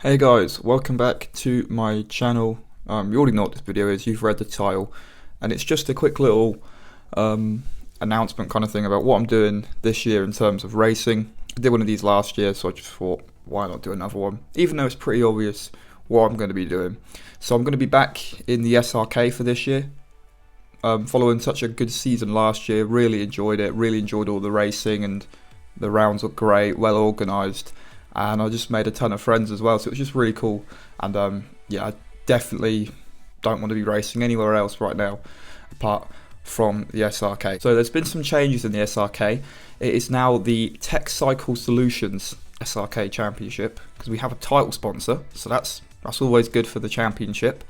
Hey guys, welcome back to my channel. You already know what this video is, you've read the title, and it's just a quick little announcement kind of thing about what I'm doing this year in terms of racing. I did one of these last year, so I just thought, why not do another one? Even though it's pretty obvious what I'm going to be doing. So I'm going to be back in the SRK for this year. Following such a good season last year, really enjoyed it, really enjoyed all the racing, and the rounds were great, well organised. And I just made a ton of friends as well, so it was just really cool. And yeah, I definitely don't want to be racing anywhere else right now apart from the SRK. So there's been some changes in the SRK. It is now the Tech Cycle Solutions SRK Championship because we have a title sponsor, so that's always good for the championship.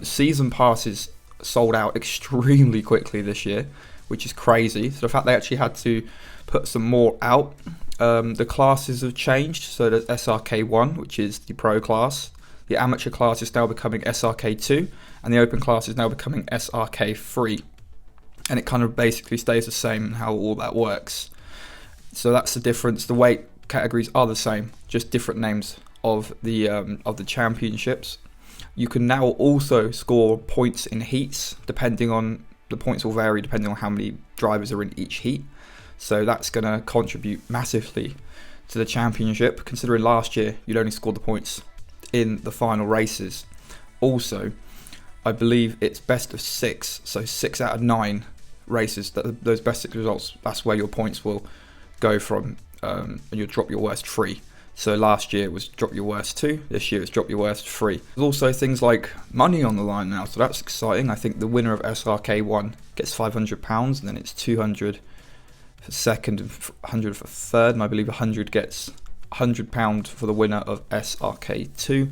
Season passes sold out extremely quickly this year, which is crazy. So the fact they actually had to put some more out. The classes have changed, so there's SRK1, which is the pro class. The amateur class is now becoming SRK2, and the open class is now becoming SRK3. And it kind of basically stays the same in how all that works. So that's the difference. The weight categories are the same, just different names of the championships. You can now also score points in heats, depending on the points will vary depending on how many drivers are in each heat. So that's going to contribute massively to the championship, considering last year you'd only scored the points in the final races. Also, I believe it's best of 6, so 6 out of 9 races, those best 6 results, that's where your points will go from, and you'll drop your worst 3. So last year it was drop your worst 2, this year it's drop your worst 3. There's also things like money on the line now, so that's exciting. I think the winner of SRK1 gets £500, and then it's 200 for second and 100 for third, and I believe 100 gets £100 for the winner of SRK2.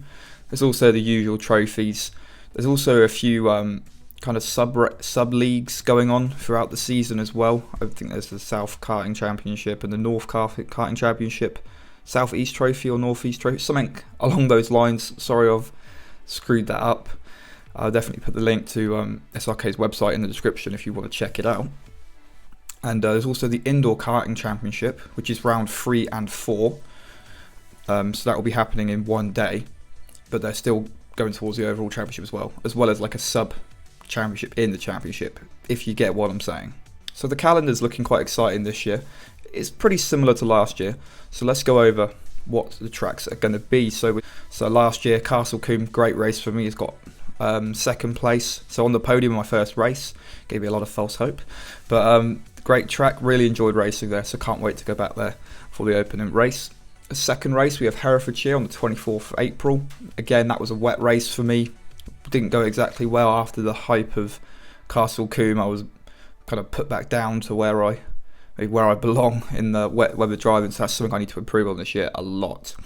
There's also the usual trophies. There's also a few kind of sub leagues going on throughout the season as well. I think there's the South Karting Championship and the North Karting Championship, South East Trophy or North East Trophy, something along those lines. Sorry, I've screwed that up. I'll definitely put the link to SRK's website in the description if you want to check it out. And there's also the Indoor Karting Championship, which is round 3 and 4. So that will be happening in one day, but they're still going towards the overall championship as well as like a sub-championship in the championship, if you get what I'm saying. So the calendar's looking quite exciting this year. It's pretty similar to last year, so let's go over what the tracks are going to be. So last year, Castle Combe, great race for me, it's got second place. So on the podium in my first race, gave me a lot of false hope. But great track, really enjoyed racing there, so can't wait to go back there for the opening race. The second race, we have Herefordshire on the 24th of April. Again, that was a wet race for me. Didn't go exactly well after the hype of Castle Combe. I was kind of put back down to where I belong in the wet weather driving, so that's something I need to improve on this year a lot.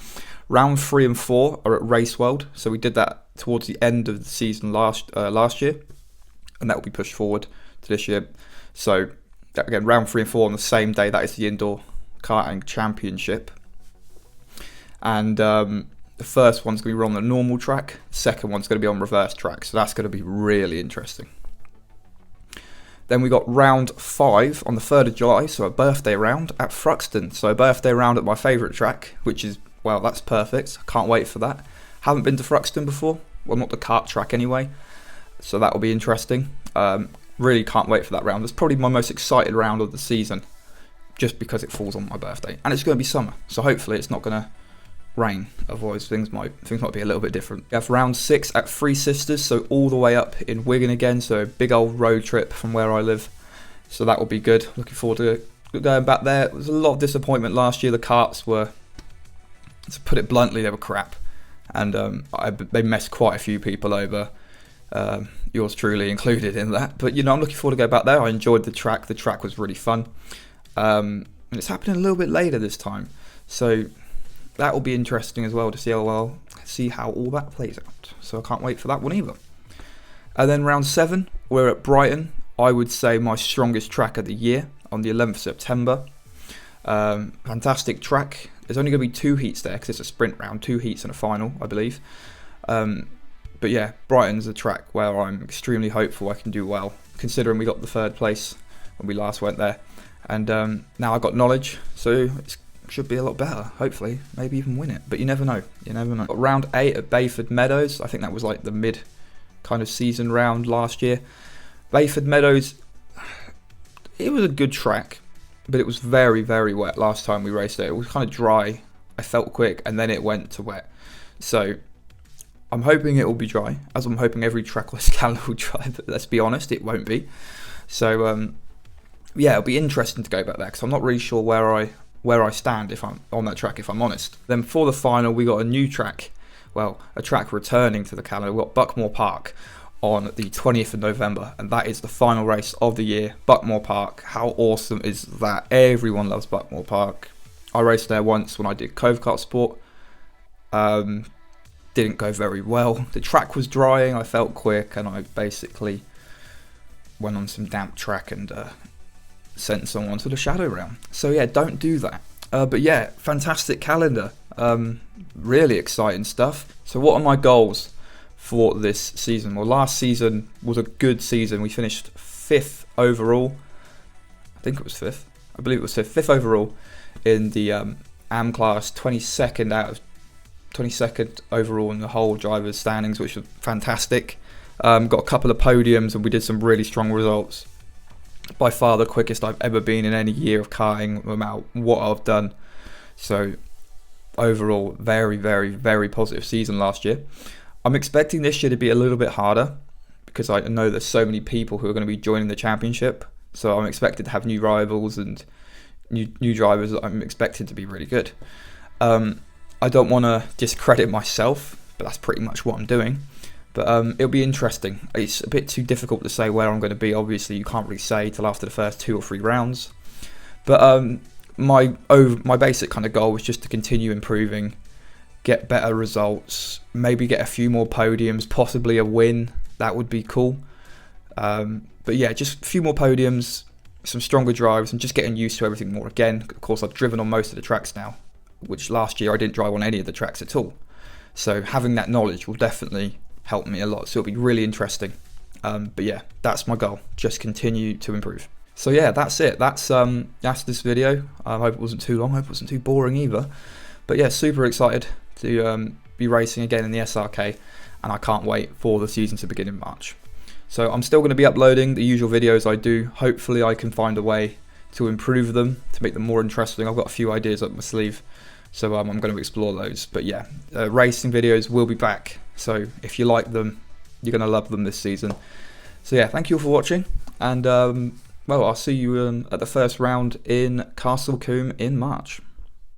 Round 3 and 4 are at Race World, so we did that towards the end of the season last year, and that will be pushed forward to this year. So again, round 3 and 4 on the same day. That is the Indoor Karting Championship. And the first one's going to be on the normal track. The second one's going to be on reverse track. So that's going to be really interesting. Then we got round 5 on the 3rd of July. So a birthday round at Thruxton. So a birthday round at my favourite track, which is, well, that's perfect. Can't wait for that. Haven't been to Thruxton before. Well, not the kart track anyway. So that will be interesting. Really can't wait for that round. It's probably my most excited round of the season, just because it falls on my birthday, and it's going to be summer, so hopefully it's not going to rain. Otherwise, things might be a little bit different. We have round 6 at Three Sisters, so all the way up in Wigan again. So a big old road trip from where I live. So that will be good. Looking forward to going back there. There was a lot of disappointment last year. The karts were, to put it bluntly, they were crap, and they messed quite a few people over. Yours truly included in that, but I'm looking forward to go back there. I enjoyed the track was really fun, and it's happening a little bit later this time, so that will be interesting as well to see how all that plays out. So I can't wait for that one either. And then round 7, we're at Brighton. I would say my strongest track of the year, on the 11th of September. Fantastic track. There's only going to be 2 heats there because it's a sprint round, 2 heats and a final, I believe. But yeah, Brighton's a track where I'm extremely hopeful I can do well, considering we got the 3rd place when we last went there. And now I've got knowledge, so it's should be a lot better, hopefully, maybe even win it, but you never know, Round 8 at Bayford Meadows, I think that was like the mid kind of season round last year. Bayford Meadows, it was a good track, but it was very, very wet last time we raced it. It was kind of dry, I felt quick, and then it went to wet. So I'm hoping it will be dry, as I'm hoping every trackless calendar will dry, but let's be honest, it won't be. So yeah, it'll be interesting to go back there, because I'm not really sure where I stand if I'm on that track, if I'm honest. Then for the final, we got a new track, well, a track returning to the calendar. We've got Buckmore Park on the 20th of November, and that is the final race of the year. Buckmore Park, how awesome is that? Everyone loves Buckmore Park. I raced there once when I did Cove Kart Sport. Didn't go very well. The track was drying, I felt quick, and I basically went on some damp track and sent someone to the shadow round. So yeah, don't do that. But yeah, fantastic calendar. Really exciting stuff. So what are my goals for this season? Well, last season was a good season. We finished 5th overall. I think it was 5th. I believe it was 5th. 5th overall in the AM class. 22nd overall in the whole drivers' standings, which was fantastic. Got a couple of podiums, and we did some really strong results. By far the quickest I've ever been in any year of karting, no matter what I've done. So overall, very, very, very positive season last year. I'm expecting this year to be a little bit harder, because I know there's so many people who are going to be joining the championship. So I'm expected to have new rivals and new drivers that I'm expected to be really good. I don't want to discredit myself, but that's pretty much what I'm doing. But it'll be interesting. It's a bit too difficult to say where I'm going to be. Obviously, you can't really say till after the first 2 or 3 rounds. But my basic kind of goal was just to continue improving, get better results, maybe get a few more podiums, possibly a win. That would be cool. But yeah, just a few more podiums, some stronger drives, and just getting used to everything more. Again, of course, I've driven on most of the tracks now, which last year I didn't drive on any of the tracks at all. So having that knowledge will definitely help me a lot. So it'll be really interesting. But yeah, that's my goal. Just continue to improve. So yeah, that's it. That's this video. I hope it wasn't too long. I hope it wasn't too boring either. But yeah, super excited to be racing again in the SRK, and I can't wait for the season to begin in March. So I'm still going to be uploading the usual videos I do. Hopefully I can find a way to improve them, to make them more interesting. I've got a few ideas up my sleeve, so I'm going to explore those. But yeah, racing videos will be back. So if you like them, you're going to love them this season. So yeah, thank you all for watching, and well, I'll see you at the first round in Castle Combe in March.